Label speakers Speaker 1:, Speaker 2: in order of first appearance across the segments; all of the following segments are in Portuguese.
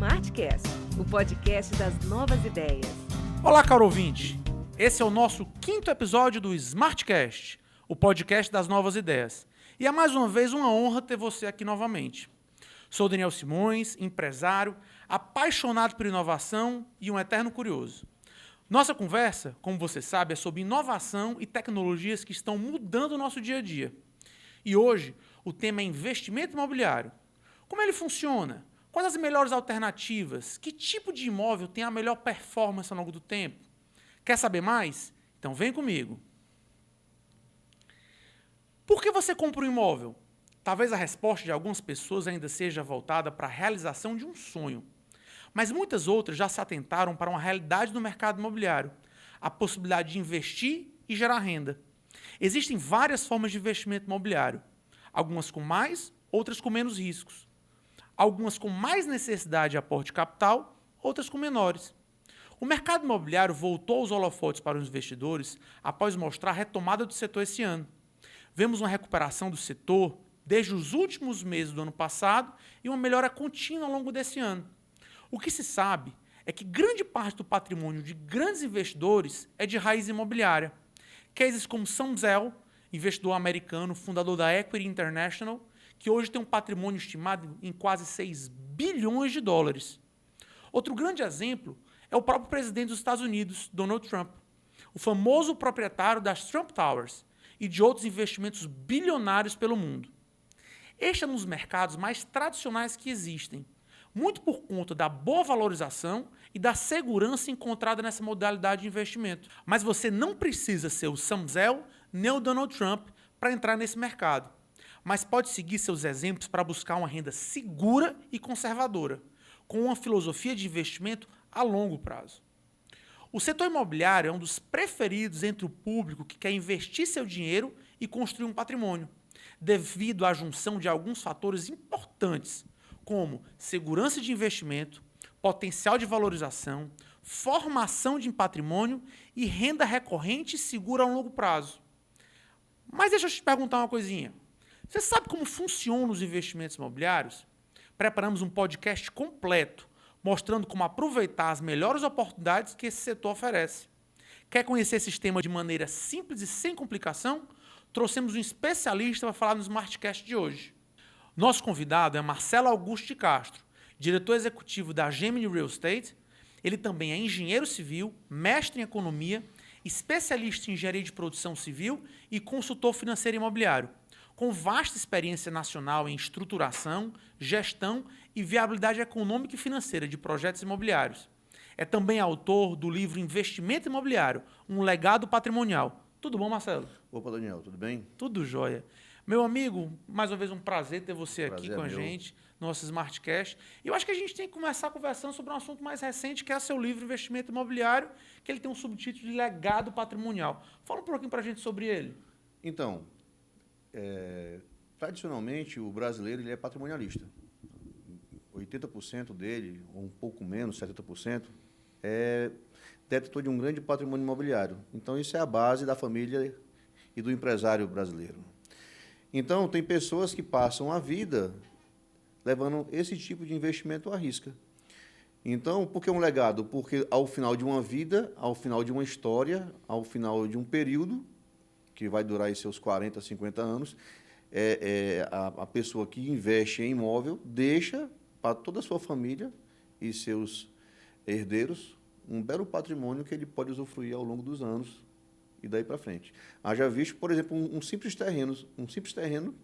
Speaker 1: Smartcast, o podcast das novas ideias.
Speaker 2: Olá, caro ouvinte. Esse é o nosso 5º episódio do Smartcast, o podcast das novas ideias. E é mais uma vez uma honra ter você aqui novamente. Sou Daniel Simões, empresário, apaixonado por inovação e um eterno curioso. Nossa conversa, como você sabe, é sobre inovação e tecnologias que estão mudando o nosso dia a dia. E hoje, o tema é investimento imobiliário. Como ele funciona? Quais as melhores alternativas? Que tipo de imóvel tem a melhor performance ao longo do tempo? Quer saber mais? Então vem comigo. Por que você compra um imóvel? Talvez a resposta de algumas pessoas ainda seja voltada para a realização de um sonho. Mas muitas outras já se atentaram para uma realidade do mercado imobiliário, a possibilidade de investir e gerar renda. Existem várias formas de investimento imobiliário, algumas com mais, outras com menos riscos. Algumas com mais necessidade de aporte de capital, outras com menores. O mercado imobiliário voltou aos holofotes para os investidores após mostrar a retomada do setor esse ano. Vemos uma recuperação do setor desde os últimos meses do ano passado e uma melhora contínua ao longo desse ano. O que se sabe é que grande parte do patrimônio de grandes investidores é de raiz imobiliária. Cases como Sam Zell, investidor americano, fundador da Equity International, que hoje tem um patrimônio estimado em quase 6 bilhões de dólares. Outro grande exemplo é o próprio presidente dos Estados Unidos, Donald Trump, o famoso proprietário das Trump Towers e de outros investimentos bilionários pelo mundo. Este é um dos mercados mais tradicionais que existem, muito por conta da boa valorização e da segurança encontrada nessa modalidade de investimento. Mas você não precisa ser o Sam Zell nem o Donald Trump para entrar nesse mercado, mas pode seguir seus exemplos para buscar uma renda segura e conservadora, com uma filosofia de investimento a longo prazo. O setor imobiliário é um dos preferidos entre o público que quer investir seu dinheiro e construir um patrimônio, devido à junção de alguns fatores importantes, como segurança de investimento, potencial de valorização, formação de patrimônio e renda recorrente e segura a longo prazo. Mas deixa eu te perguntar uma coisinha. Você sabe como funcionam os investimentos imobiliários? Preparamos um podcast completo, mostrando como aproveitar as melhores oportunidades que esse setor oferece. Quer conhecer esse tema de maneira simples e sem complicação? Trouxemos um especialista para falar no Smartcast de hoje. Nosso convidado é Marcelo Augusto de Castro, diretor executivo da Gemini Real Estate. Ele também é engenheiro civil, mestre em economia, especialista em engenharia de produção civil e consultor financeiro imobiliário, com vasta experiência nacional em estruturação, gestão e viabilidade econômica e financeira de projetos imobiliários. É também autor do livro Investimento Imobiliário, um legado patrimonial. Tudo bom, Marcelo?
Speaker 3: Opa, Daniel, tudo bem?
Speaker 2: Tudo jóia. Meu amigo, mais uma vez um prazer ter você aqui com a
Speaker 3: meu.
Speaker 2: gente, no nosso Smartcast. E eu acho que a gente tem que começar conversando sobre um assunto mais recente, que é seu livro Investimento Imobiliário, que ele tem um subtítulo de Legado Patrimonial. Fala um pouquinho para a gente sobre ele.
Speaker 3: Então, tradicionalmente, o brasileiro ele é patrimonialista. 80% dele, ou um pouco menos, 70%, é detentor de um grande patrimônio imobiliário. Então, isso é a base da família e do empresário brasileiro. Então, tem pessoas que passam a vida levando esse tipo de investimento à risca. Então, por que um legado? Porque ao final de uma vida, ao final de uma história, ao final de um período, que vai durar aí seus 40, 50 anos, a pessoa que investe em imóvel deixa para toda a sua família e seus herdeiros um belo patrimônio que ele pode usufruir ao longo dos anos e daí para frente. Haja visto, por exemplo, um simples terreno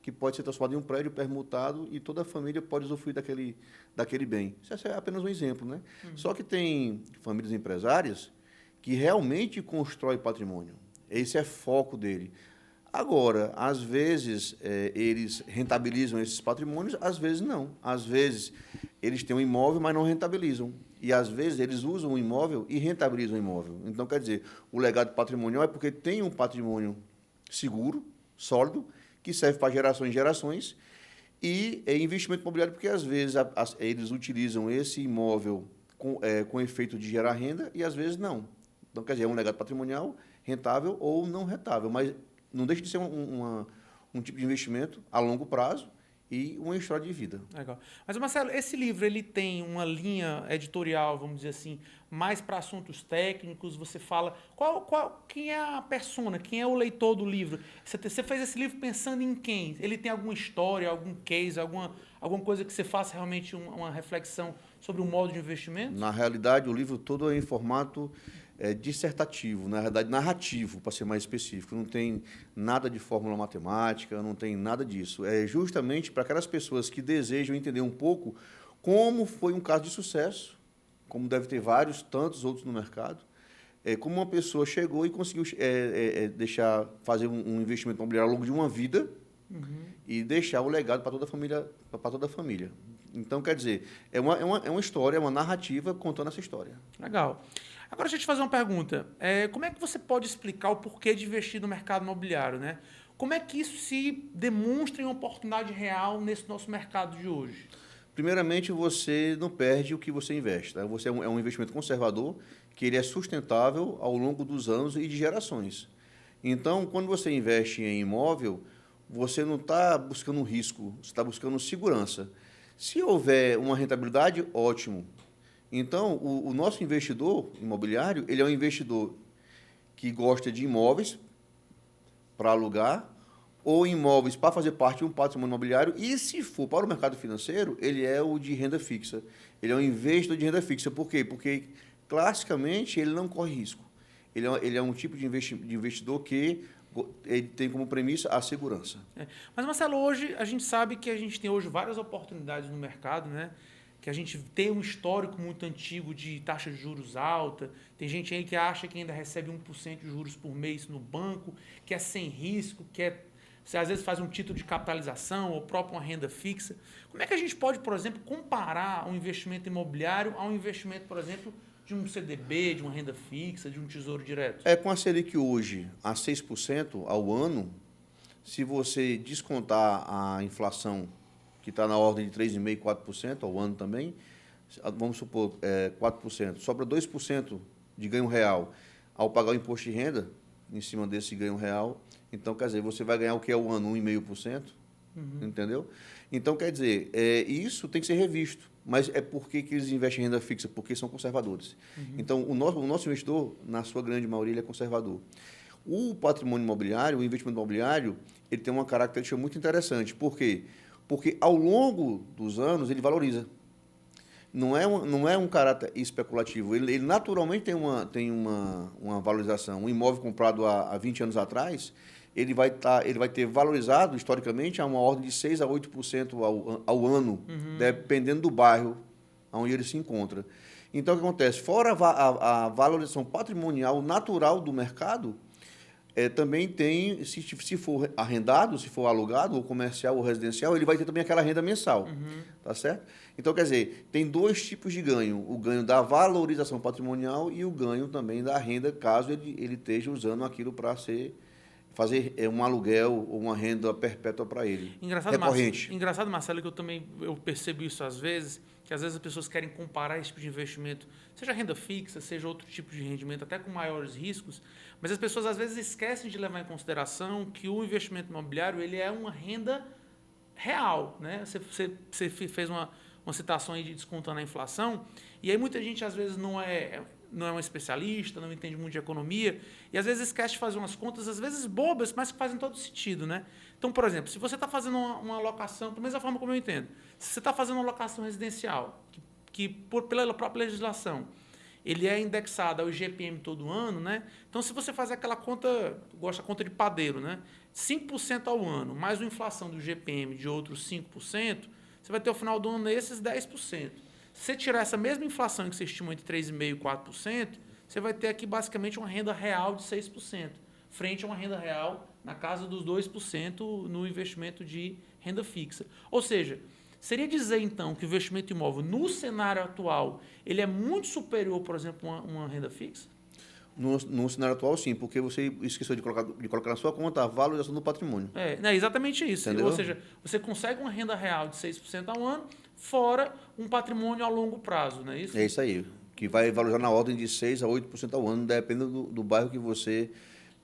Speaker 3: que pode ser transformado em um prédio permutado e toda a família pode usufruir daquele bem. Isso é apenas um exemplo, né? Só que tem famílias empresárias que realmente constroem patrimônio. Esse é foco dele. Agora, às vezes, eles rentabilizam esses patrimônios, às vezes não. Às vezes, eles têm um imóvel, mas não rentabilizam. E, às vezes, eles usam o imóvel e rentabilizam o imóvel. Então, quer dizer, o legado patrimonial é porque tem um patrimônio seguro, sólido, que serve para gerações e gerações, e é investimento imobiliário porque, às vezes, eles utilizam esse imóvel com efeito de gerar renda e, às vezes, não. Então, quer dizer, é um legado patrimonial rentável ou não rentável, mas não deixa de ser um tipo de investimento a longo prazo e uma história de vida.
Speaker 2: Legal. Mas, Marcelo, esse livro ele tem uma linha editorial, vamos dizer assim, mais para assuntos técnicos? Você fala... Quem é a persona? Quem é o leitor do livro? Você fez esse livro pensando em quem? Ele tem alguma história, algum case, alguma coisa que você faça realmente uma reflexão sobre o modo de investimento?
Speaker 3: Na realidade, o livro todo é em formato dissertativo, na realidade narrativo, para ser mais específico. Não tem nada de fórmula matemática, não tem nada disso. É justamente para aquelas pessoas que desejam entender um pouco como foi um caso de sucesso, como deve ter vários, tantos outros no mercado, como uma pessoa chegou e conseguiu fazer um investimento imobiliário ao longo de uma vida e deixar o legado para toda a família. Então, quer dizer, é uma história, é uma narrativa contando essa história.
Speaker 2: Legal. Agora, deixa eu te fazer uma pergunta. Como é que você pode explicar o porquê de investir no mercado imobiliário, né? Como é que isso se demonstra em uma oportunidade real nesse nosso mercado de hoje?
Speaker 3: Primeiramente, você não perde o que você investe. Tá? Você é um investimento conservador, que ele é sustentável ao longo dos anos e de gerações. Então, quando você investe em imóvel, você não está buscando risco, você está buscando segurança. Se houver uma rentabilidade, ótimo. Então, o nosso investidor imobiliário, ele é um investidor que gosta de imóveis para alugar ou imóveis para fazer parte de um patrimônio imobiliário e, se for para o mercado financeiro, ele é o de renda fixa. Ele é um investidor de renda fixa. Por quê? Porque, classicamente, ele não corre risco. Ele é um tipo de investidor que ele tem como premissa a segurança.
Speaker 2: Mas, Marcelo, hoje a gente sabe que a gente tem hoje várias oportunidades no mercado, né? Que a gente tem um histórico muito antigo de taxa de juros alta. Tem gente aí que acha que ainda recebe 1% de juros por mês no banco, que é sem risco, você às vezes faz um título de capitalização ou próprio uma renda fixa. Como é que a gente pode, por exemplo, comparar um investimento imobiliário a um investimento, por exemplo, de um CDB, de uma renda fixa, de um tesouro direto?
Speaker 3: Com a Selic hoje a 6% ao ano, se você descontar a inflação, que está na ordem de 3,5%, 4% ao ano também, vamos supor 4%, sobra 2% de ganho real ao pagar o imposto de renda em cima desse ganho real. Então, quer dizer, você vai ganhar o que é o ano? 1,5%, entendeu? Então, quer dizer, isso tem que ser revisto. Mas é porque que eles investem em renda fixa? Porque são conservadores. Então, o nosso investidor, na sua grande maioria, ele é conservador. O patrimônio imobiliário, o investimento imobiliário, ele tem uma característica muito interessante. Por quê? Porque, ao longo dos anos, ele valoriza. Não é um caráter especulativo. Ele naturalmente tem uma valorização. Um imóvel comprado há 20 anos atrás, ele vai ter valorizado, historicamente, a uma ordem de 6% a 8% ao ano, dependendo do bairro onde ele se encontra. Então, o que acontece? Fora a valorização patrimonial natural do mercado, também tem, se for arrendado, se for alugado, ou comercial ou residencial, ele vai ter também aquela renda mensal, tá certo? Então, quer dizer, tem dois tipos de ganho, o ganho da valorização patrimonial e o ganho também da renda, caso ele esteja usando aquilo para fazer um aluguel ou uma renda perpétua para ele, recorrente.
Speaker 2: Engraçado, Marcelo, que eu percebo isso às vezes, que às vezes as pessoas querem comparar esse tipo de investimento, seja renda fixa, seja outro tipo de rendimento, até com maiores riscos, mas as pessoas às vezes esquecem de levar em consideração que o investimento imobiliário ele é uma renda real, né? Você fez uma citação aí de descontando a inflação, e aí muita gente às vezes não é um especialista, não entende muito de economia, e às vezes esquece de fazer umas contas, às vezes bobas, mas que fazem todo sentido, né? Então, por exemplo, se você está fazendo uma alocação, pelo menos da forma como eu entendo, se você está fazendo uma alocação residencial, pela própria legislação, ele é indexado ao IGPM todo ano, né? Então, se você faz aquela conta, gosta da conta de padeiro, né? 5% ao ano, mais uma inflação do IGPM de outros 5%, você vai ter ao final do ano esses 10%. Se você tirar essa mesma inflação que você estimou entre 3,5% e 4%, você vai ter aqui basicamente uma renda real de 6%, frente a uma renda real na casa dos 2% no investimento de renda fixa. Ou seja, seria dizer então que o investimento imóvel no cenário atual ele é muito superior, por exemplo, a uma renda fixa?
Speaker 3: No cenário atual, sim, porque você esqueceu de colocar na sua conta a valorização do patrimônio.
Speaker 2: É exatamente isso.
Speaker 3: Entendeu?
Speaker 2: Ou seja, você consegue uma renda real de 6% ao ano, fora um patrimônio a longo prazo, não é isso?
Speaker 3: É isso aí, que vai valorizar na ordem de 6% a 8% ao ano, dependendo do bairro que você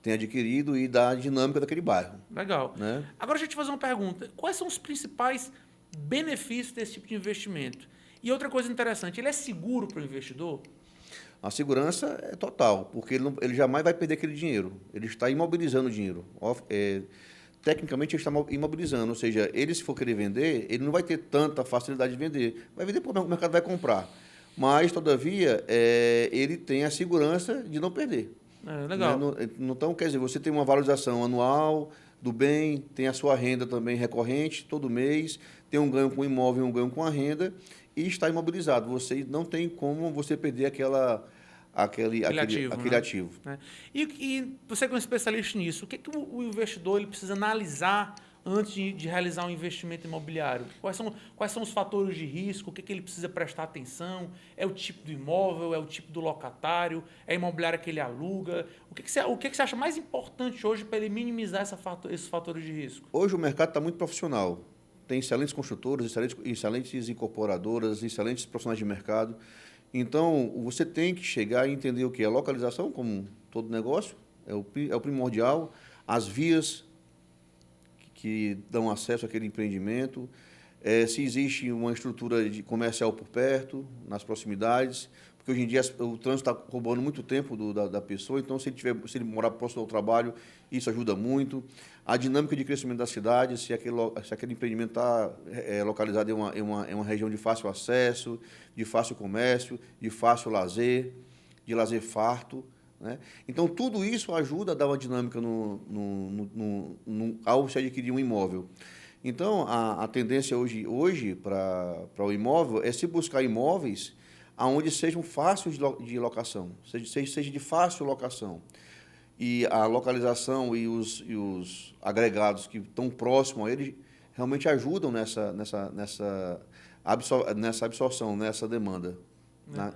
Speaker 3: tem adquirido e da dinâmica daquele bairro.
Speaker 2: Legal.
Speaker 3: Né?
Speaker 2: Agora, deixa eu te fazer uma pergunta. Quais são os principais benefícios desse tipo de investimento? E outra coisa interessante, ele é seguro para o investidor?
Speaker 3: A segurança é total, porque ele jamais vai perder aquele dinheiro. Ele está imobilizando o dinheiro. Tecnicamente, ele está imobilizando. Ou seja, ele, se for querer vender, ele não vai ter tanta facilidade de vender. Vai vender porque o mercado vai comprar. Mas, todavia, ele tem a segurança de não perder.
Speaker 2: Legal.
Speaker 3: Né? Então, quer dizer, você tem uma valorização anual do bem, tem a sua renda também recorrente todo mês, tem um ganho com o imóvel e um ganho com a renda, e está imobilizado. Você não tem como você perder aquele ativo.
Speaker 2: Né? E você que é um especialista nisso, o que o investidor ele precisa analisar antes de realizar um investimento imobiliário? Quais são os fatores de risco? O que ele precisa prestar atenção? É o tipo do imóvel? É o tipo do locatário? É a imobiliária que ele aluga? O que você acha mais importante hoje para ele minimizar esses fatores de risco?
Speaker 3: Hoje o mercado está muito profissional. Tem excelentes construtoras, excelentes incorporadoras, excelentes profissionais de mercado. Então, você tem que chegar e entender o que é a localização, como todo negócio, é o primordial, as vias que dão acesso àquele empreendimento, se existe uma estrutura comercial por perto, nas proximidades, porque hoje em dia o trânsito está roubando muito tempo da pessoa, então se ele morar próximo ao trabalho, isso ajuda muito. A dinâmica de crescimento da cidade, se aquele empreendimento está localizado em uma região de fácil acesso, de fácil comércio, de fácil lazer, de lazer farto. Né? Então, tudo isso ajuda a dar uma dinâmica ao se adquirir um imóvel. Então, a tendência hoje para o imóvel é se buscar imóveis onde sejam fáceis de locação, seja de fácil locação. E a localização e os agregados que estão próximos a ele realmente ajudam nessa absorção, nessa demanda. Né?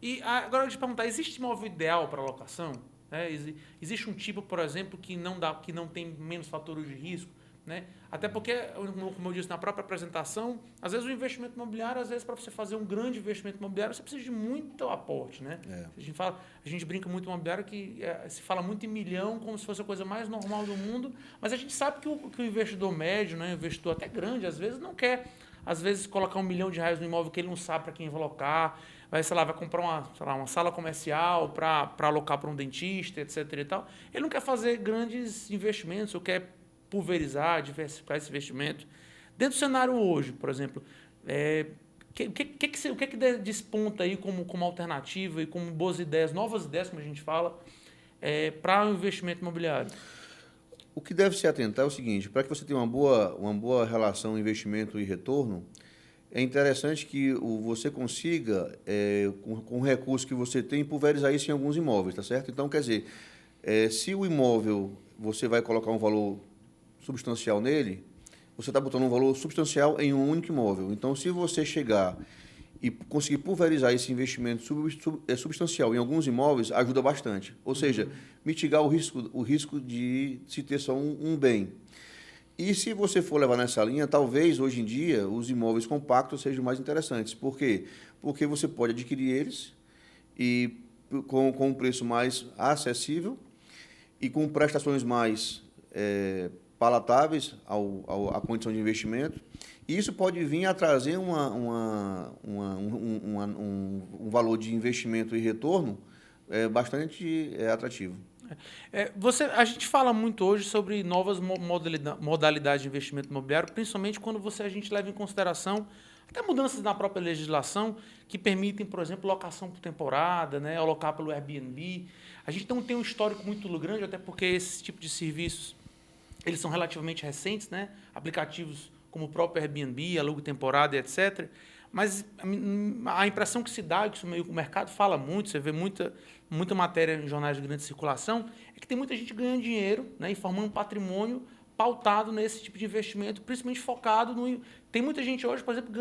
Speaker 2: E agora eu te perguntar, existe imóvel ideal para locação? Existe um tipo, por exemplo, que não tem menos fatores de risco? Né? Até porque, como eu disse na própria apresentação, às vezes o investimento imobiliário, para você fazer um grande investimento imobiliário, você precisa de muito aporte. Né? A gente brinca muito no imobiliário que se fala muito em milhão como se fosse a coisa mais normal do mundo, mas a gente sabe que o investidor médio, né, o investidor até grande, às vezes não quer, colocar R$1 milhão no imóvel que ele não sabe para quem vai alocar, vai comprar uma sala comercial para alocar para um dentista, etc. E tal. Ele não quer fazer grandes investimentos, ou quer pulverizar, diversificar esse investimento. Dentro do cenário hoje, por exemplo, o que desponta aí como alternativa e como boas ideias, novas ideias, como a gente fala, para o investimento imobiliário?
Speaker 3: O que deve se atentar é o seguinte: para que você tenha uma boa relação investimento e retorno, é interessante que você consiga, com o recurso que você tem, pulverizar isso em alguns imóveis, tá certo? Então, quer dizer, se o imóvel você vai colocar um valor substancial nele, você está botando um valor substancial em um único imóvel. Então, se você chegar e conseguir pulverizar esse investimento substancial em alguns imóveis, ajuda bastante. Ou seja, mitigar o risco de se ter só um bem. E se você for levar nessa linha, talvez, hoje em dia, os imóveis compactos sejam mais interessantes. Por quê? Porque você pode adquirir eles e com um preço mais acessível e com prestações mais palatáveis à condição de investimento. E isso pode vir a trazer um valor de investimento e retorno bastante atrativo.
Speaker 2: A gente fala muito hoje sobre novas modalidades de investimento imobiliário, principalmente quando a gente leva em consideração até mudanças na própria legislação que permitem, por exemplo, locação por temporada, né, alocar pelo Airbnb. A gente não tem um histórico muito grande, até porque esse tipo de serviços eles são relativamente recentes, né? Aplicativos como o próprio Airbnb, alugo temporada, etc. Mas a impressão que se dá, que o mercado fala muito, você vê muita matéria em jornais de grande circulação, é que tem muita gente ganhando dinheiro, né, e formando patrimônio pautado nesse tipo de investimento, principalmente focado no... Tem muita gente hoje, por exemplo,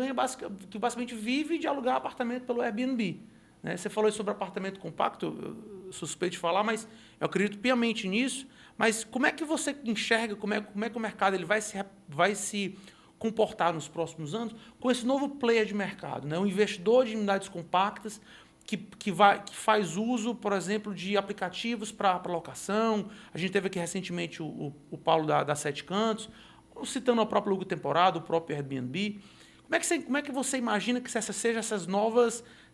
Speaker 2: que basicamente vive de alugar apartamento pelo Airbnb. Né? Você falou sobre apartamento compacto, eu suspeito de falar, mas eu acredito piamente nisso. Mas como é que você enxerga, como é que o mercado ele vai se comportar nos próximos anos com esse novo player de mercado, né? Um investidor de unidades compactas que faz uso, por exemplo, de aplicativos para locação. A gente teve aqui recentemente o Paulo da Sete Cantos, citando a própria Aluga Temporada, o próprio Airbnb. Como é que você imagina que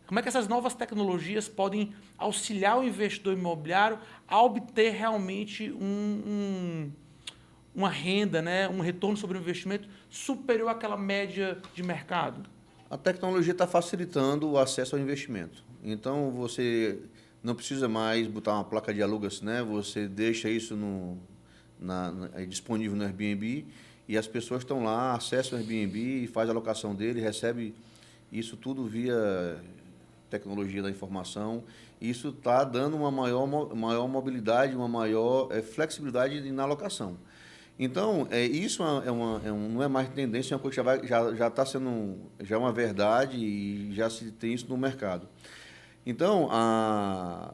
Speaker 2: como é que essas novas tecnologias podem auxiliar o investidor imobiliário a obter realmente uma renda, né, um retorno sobre o investimento superior àquela média de mercado?
Speaker 3: A tecnologia está facilitando o acesso ao investimento. Então, você não precisa mais botar uma placa de alugas, né? Você deixa isso disponível no Airbnb e as pessoas estão lá, acessam o Airbnb, faz a locação dele, recebe isso tudo via tecnologia da informação. Isso está dando uma maior mobilidade, uma maior flexibilidade na alocação. Então, isso não é mais tendência, é uma coisa que já está sendo já uma verdade e já se tem isso no mercado. Então,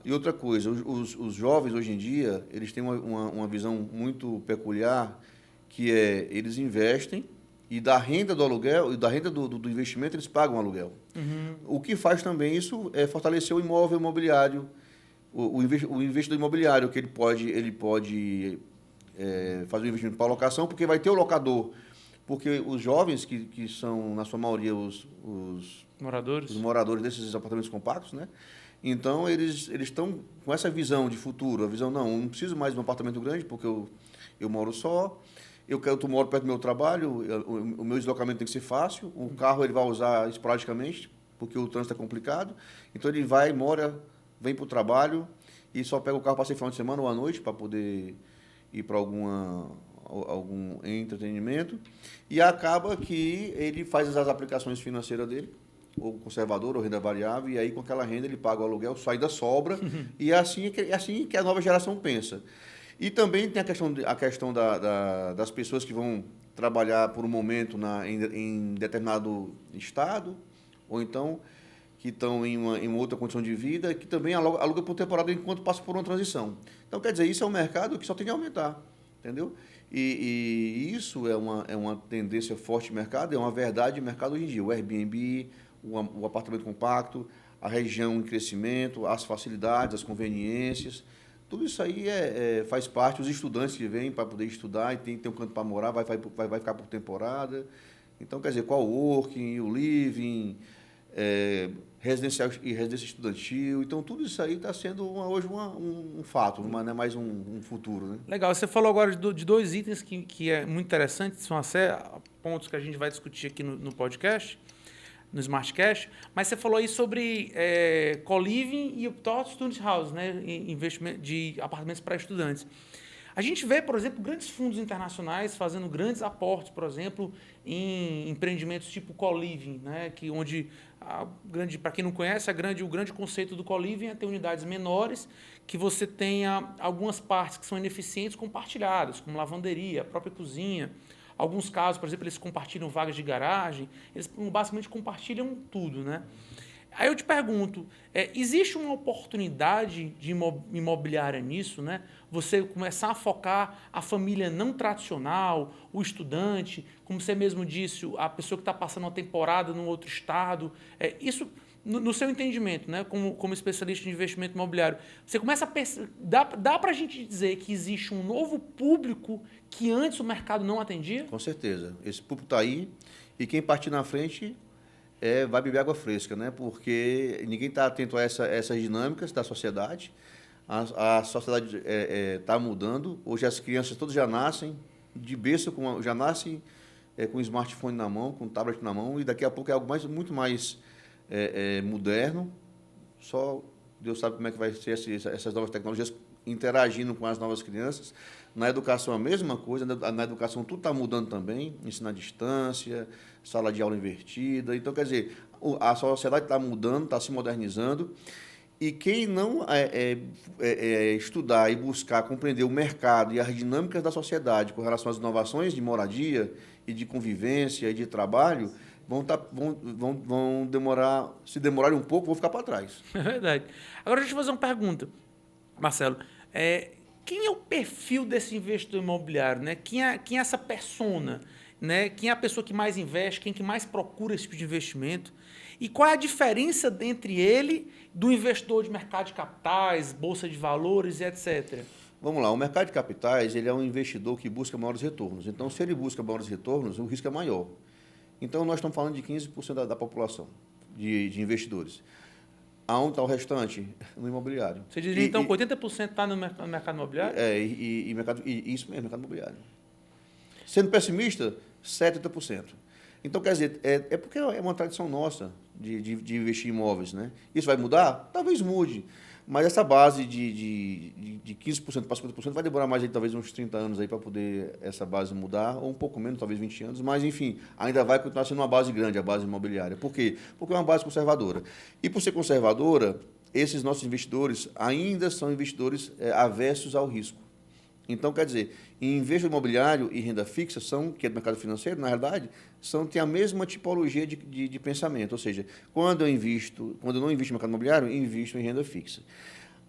Speaker 3: e outra coisa, os jovens hoje em dia, eles têm uma visão muito peculiar, que eles investem e da renda do aluguel, e da renda do investimento, eles pagam aluguel.
Speaker 2: Uhum.
Speaker 3: O que faz também isso é fortalecer o imóvel imobiliário, o investidor imobiliário, que ele pode fazer um investimento para alocação, porque vai ter o locador. Porque os jovens, que são, na sua maioria, os moradores desses apartamentos compactos, né? Então, eles estão com essa visão de futuro. A visão, não preciso mais de um apartamento grande, porque eu moro só, eu moro perto do meu trabalho, o meu deslocamento tem que ser fácil, o carro ele vai usar esporadicamente, porque o trânsito é complicado. Então, ele vai, vem para o trabalho e só pega o carro para sair final de semana ou à noite, para poder ir para algum entretenimento, e acaba que ele faz as aplicações financeiras dele, ou conservador, ou renda variável, e aí com aquela renda ele paga o aluguel, sai da sobra, e é assim que a nova geração pensa. E também tem a questão das pessoas que vão trabalhar por um momento em determinado estado, ou então que estão em uma outra condição de vida, que também aluga por temporada enquanto passa por uma transição. Então, quer dizer, isso é um mercado que só tem de aumentar, entendeu? E isso é uma tendência forte de mercado, é uma verdade de mercado hoje em dia. O Airbnb, o apartamento compacto, a região em crescimento, as facilidades, as conveniências, tudo isso aí faz parte. Os estudantes que vêm para poder estudar e tem um canto para morar, vai ficar por temporada. Então, quer dizer, coworking, o living, residencial e residência estudantil. Então, tudo isso aí está sendo hoje um fato, não é mais um futuro. Né?
Speaker 2: Legal. Você falou agora de dois itens que é muito interessante, são pontos que a gente vai discutir aqui no podcast, no Smartcast, mas você falou aí sobre co-living e o Student House, né? Investimento de apartamentos para estudantes. A gente vê, por exemplo, grandes fundos internacionais fazendo grandes aportes, por exemplo, em empreendimentos tipo co-living, né? Para quem não conhece, o grande conceito do co-living é ter unidades menores que você tenha algumas partes que são ineficientes compartilhadas, como lavanderia, a própria cozinha. Alguns casos, por exemplo, eles compartilham vagas de garagem, eles basicamente compartilham tudo, né? Aí eu te pergunto, existe uma oportunidade de imobiliária nisso, né? Você começar a focar a família não tradicional, o estudante, como você mesmo disse, a pessoa que está passando uma temporada num outro estado. Isso, no seu entendimento, né? Como especialista em investimento imobiliário, você começa a pensar, dá para a gente dizer que existe um novo público que antes o mercado não atendia?
Speaker 3: Com certeza. Esse público está aí e quem partir na frente vai beber água fresca, né? Porque ninguém está atento a essas dinâmicas da sociedade. A sociedade está mudando. Hoje as crianças todas já nascem de berço, já nascem com o smartphone na mão, com o tablet na mão, e daqui a pouco é algo muito mais moderno. Só Deus sabe como é que vai ser essas novas tecnologias interagindo com as novas crianças. Na educação, a mesma coisa. Na educação, tudo está mudando também. Ensino à distância, sala de aula invertida. Então, quer dizer, a sociedade está mudando, está se modernizando. E quem não estudar e buscar compreender o mercado e as dinâmicas da sociedade com relação às inovações de moradia e de convivência e de trabalho, vão demorar, se demorarem um pouco, vão ficar para trás.
Speaker 2: É verdade. Agora, deixa eu fazer uma pergunta, Marcelo. Quem é o perfil desse investidor imobiliário, né? Quem é essa persona? né? Quem é a pessoa que mais investe, quem que mais procura esse tipo de investimento e qual é a diferença entre ele do investidor de mercado de capitais, bolsa de valores e etc.
Speaker 3: Vamos lá, o mercado de capitais ele é um investidor que busca maiores retornos. Então, se ele busca maiores retornos, o risco é maior. Então, nós estamos falando de 15% da população, de investidores. Aonde está o restante? No imobiliário.
Speaker 2: Você diria, então, que 80% está no mercado imobiliário?
Speaker 3: Isso mesmo, mercado imobiliário. Sendo pessimista, 70%. Então, quer dizer, é porque é uma tradição nossa de investir em imóveis, né? Isso vai mudar? Talvez mude. Mas essa base de 15% para 50% vai demorar mais, aí, talvez, uns 30 anos para poder essa base mudar, ou um pouco menos, talvez 20 anos. Mas, enfim, ainda vai continuar sendo uma base grande, a base imobiliária. Por quê? Porque é uma base conservadora. E, por ser conservadora, esses nossos investidores ainda são investidores aversos ao risco. Então, quer dizer, em investimento imobiliário e renda fixa, que é do mercado financeiro, na realidade, têm a mesma tipologia de pensamento. Ou seja, quando eu não invisto no mercado imobiliário, eu invisto em renda fixa.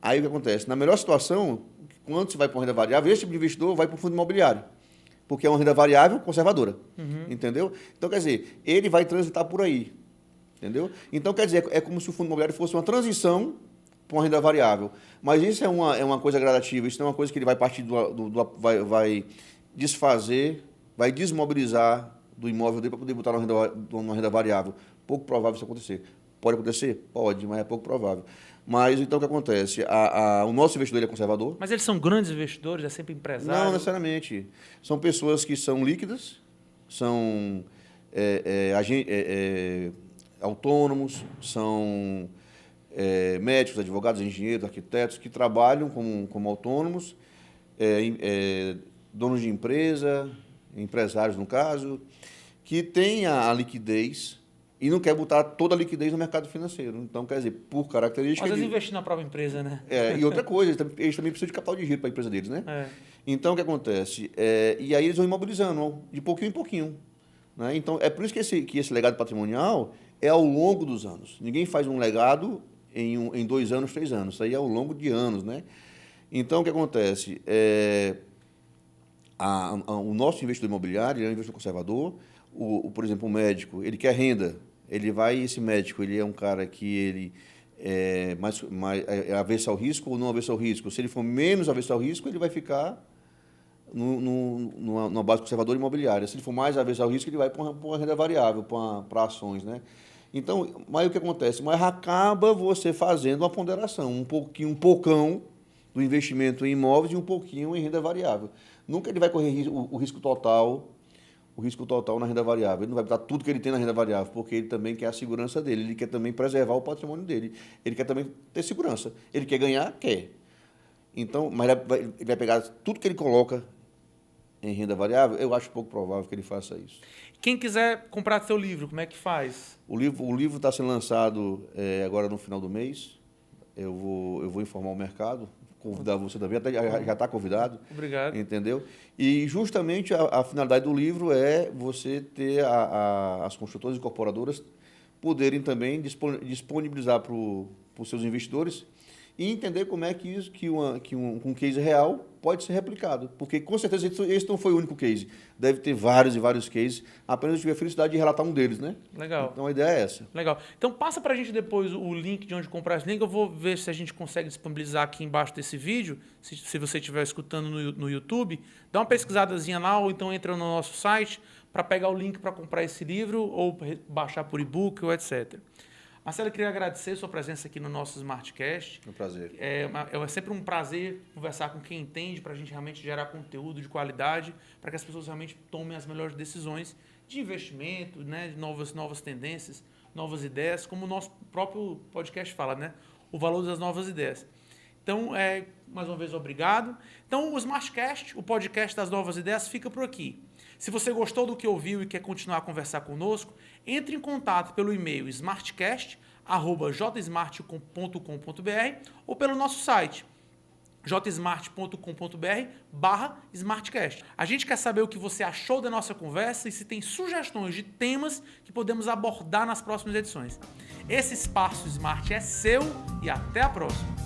Speaker 3: Aí o que acontece? Na melhor situação, quando você vai para uma renda variável, esse tipo de investidor vai para o fundo imobiliário, porque é uma renda variável conservadora. Entendeu? Então, quer dizer, ele vai transitar por aí. Entendeu? Então, quer dizer, é como se o fundo imobiliário fosse uma transição para uma renda variável. Mas isso é uma coisa gradativa, isso não é uma coisa que ele vai partir vai desfazer, vai desmobilizar do imóvel dele para poder botar numa renda variável. Pouco provável isso acontecer. Pode acontecer? Pode, mas é pouco provável. Mas então o que acontece? O nosso investidor é conservador.
Speaker 2: Mas eles são grandes investidores, é sempre empresário?
Speaker 3: Não necessariamente. São pessoas que são líquidas, são autônomos, são médicos, advogados, engenheiros, arquitetos que trabalham como autônomos, donos de empresa, empresários no caso, que têm a liquidez e não quer botar toda a liquidez no mercado financeiro. Então, quer dizer, por característica...
Speaker 2: Mas eles investem na própria empresa, né?
Speaker 3: E outra coisa, eles também precisam de capital de giro para a empresa deles, né? Então, o que acontece? E aí eles vão imobilizando, de pouquinho em pouquinho. Né? Então, é por isso que esse legado patrimonial é ao longo dos anos. Ninguém faz um legado em 2 anos, 3 anos. Isso aí é ao longo de anos, né? Então, o que acontece? O nosso investidor imobiliário é um investidor conservador. Por exemplo, o médico, ele quer renda. Esse médico, ele é um cara que ele é mais avesso ao risco ou não avesso ao risco. Se ele for menos avesso ao risco, ele vai ficar numa base conservadora imobiliária. Se ele for mais avesso ao risco, ele vai para uma renda variável, para ações, né? Então, mas o que acontece? Mas acaba você fazendo uma ponderação, um pocão do investimento em imóveis e um pouquinho em renda variável. Nunca ele vai correr o risco total na renda variável. Ele não vai botar tudo que ele tem na renda variável, porque ele também quer a segurança dele, ele quer também preservar o patrimônio dele, ele quer também ter segurança. Ele quer ganhar? Quer. Então, mas ele vai pegar tudo que ele coloca em renda variável, eu acho pouco provável que ele faça isso.
Speaker 2: Quem quiser comprar seu livro, como é que faz?
Speaker 3: O livro está sendo lançado agora no final do mês. Eu vou informar o mercado, convidar você também, já está convidado.
Speaker 2: Obrigado.
Speaker 3: Entendeu? E justamente a finalidade do livro é você ter as construtoras e incorporadoras poderem também disponibilizar para os seus investidores e entender como é que um case real pode ser replicado. Porque, com certeza, esse não foi o único case. Deve ter vários e vários cases. Apenas eu tive a felicidade de relatar um deles, né?
Speaker 2: Legal.
Speaker 3: Então, a ideia é essa.
Speaker 2: Legal. Então, passa para a gente depois o link de onde comprar esse link. Eu vou ver se a gente consegue disponibilizar aqui embaixo desse vídeo, se você estiver escutando no YouTube. Dá uma pesquisadazinha lá, ou então entra no nosso site para pegar o link para comprar esse livro, ou baixar por e-book, ou etc. Marcelo, eu queria agradecer a sua presença aqui no nosso SmartCast.
Speaker 3: É um prazer.
Speaker 2: É sempre um prazer conversar com quem entende, para a gente realmente gerar conteúdo de qualidade, para que as pessoas realmente tomem as melhores decisões de investimento, né, de novas tendências, novas ideias, como o nosso próprio podcast fala, né? O valor das novas ideias. Então, mais uma vez, obrigado. Então, o SmartCast, o podcast das novas ideias, fica por aqui. Se você gostou do que ouviu e quer continuar a conversar conosco, entre em contato pelo e-mail smartcast@jsmart.com.br ou pelo nosso site jsmart.com.br/smartcast. A gente quer saber o que você achou da nossa conversa e se tem sugestões de temas que podemos abordar nas próximas edições. Esse espaço Smart é seu e até a próxima.